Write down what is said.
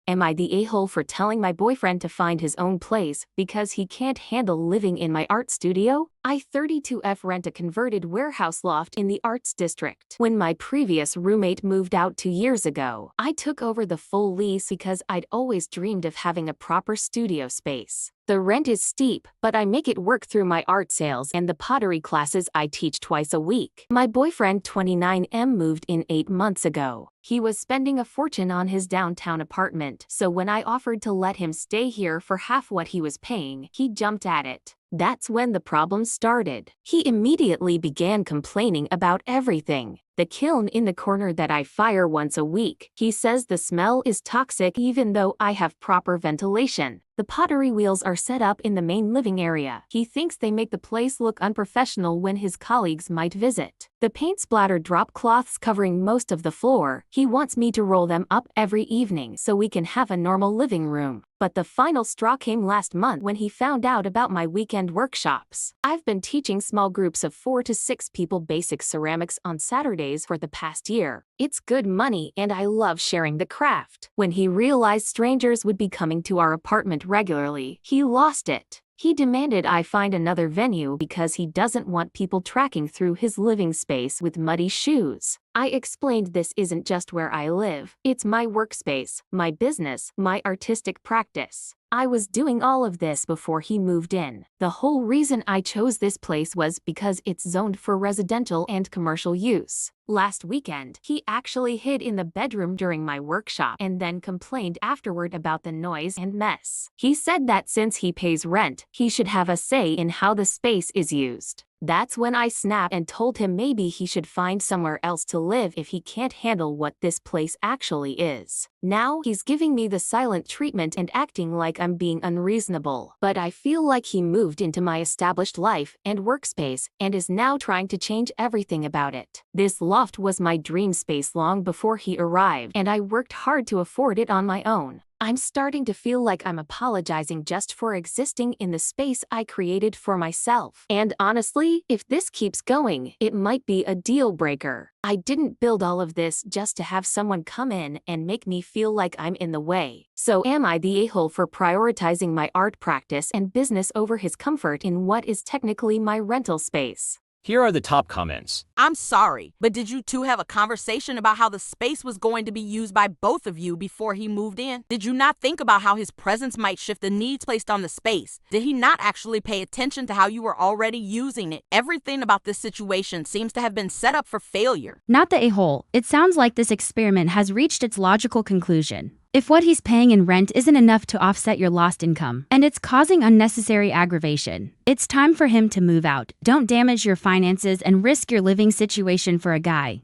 Am I the a-hole for telling my boyfriend to find his own place because he can't handle living in my art studio? I 32F rent a converted warehouse loft in the arts district. When my previous roommate moved out 2 years ago, I took over the full lease because I'd always dreamed of having a proper studio space. The rent is steep, but I make it work through my art sales and the pottery classes I teach twice a week. My boyfriend 29M moved in 8 months ago. He was spending a fortune on his downtown apartment, so when I offered to let him stay here for half what he was paying, he jumped at it. That's when the problem started. He immediately began complaining about everything. The kiln in the corner that I fire once a week. He says the smell is toxic even though I have proper ventilation. The pottery wheels are set up in the main living area. He thinks they make the place look unprofessional when his colleagues might visit. The paint splattered drop cloths covering most of the floor. He wants me to roll them up every evening so we can have a normal living room. But the final straw came last month when he found out about my weekend workshops. I've been teaching small groups of 4 to 6 people basic ceramics on Saturdays for the past year. It's good money and I love sharing the craft. When he realized strangers would be coming to our apartment regularly, he lost it. He demanded I find another venue because he doesn't want people tracking through his living space with muddy shoes. I explained this isn't just where I live, it's my workspace, my business, my artistic practice. I was doing all of this before he moved in. The whole reason I chose this place was because it's zoned for residential and commercial use. Last weekend, he actually hid in the bedroom during my workshop and then complained afterward about the noise and mess. He said that since he pays rent, he should have a say in how the space is used. That's when I snapped and told him maybe he should find somewhere else to live if he can't handle what this place actually is. Now he's giving me the silent treatment and acting like I'm being unreasonable. But I feel like he moved into my established life and workspace and is now trying to change everything about it. This loft was my dream space long before he arrived, and I worked hard to afford it on my own. I'm starting to feel like I'm apologizing just for existing in the space I created for myself. And honestly, if this keeps going, it might be a deal breaker. I didn't build all of this just to have someone come in and make me feel like I'm in the way. So am I the a-hole for prioritizing my art practice and business over his comfort in what is technically my rental space? Here are the top comments. I'm sorry, but did you two have a conversation about how the space was going to be used by both of you before he moved in? Did you not think about how his presence might shift the needs placed on the space? Did he not actually pay attention to how you were already using it? Everything about this situation seems to have been set up for failure. Not the a-hole. It sounds like this experiment has reached its logical conclusion. If what he's paying in rent isn't enough to offset your lost income, and it's causing unnecessary aggravation, it's time for him to move out. Don't damage your finances and risk your living situation for a guy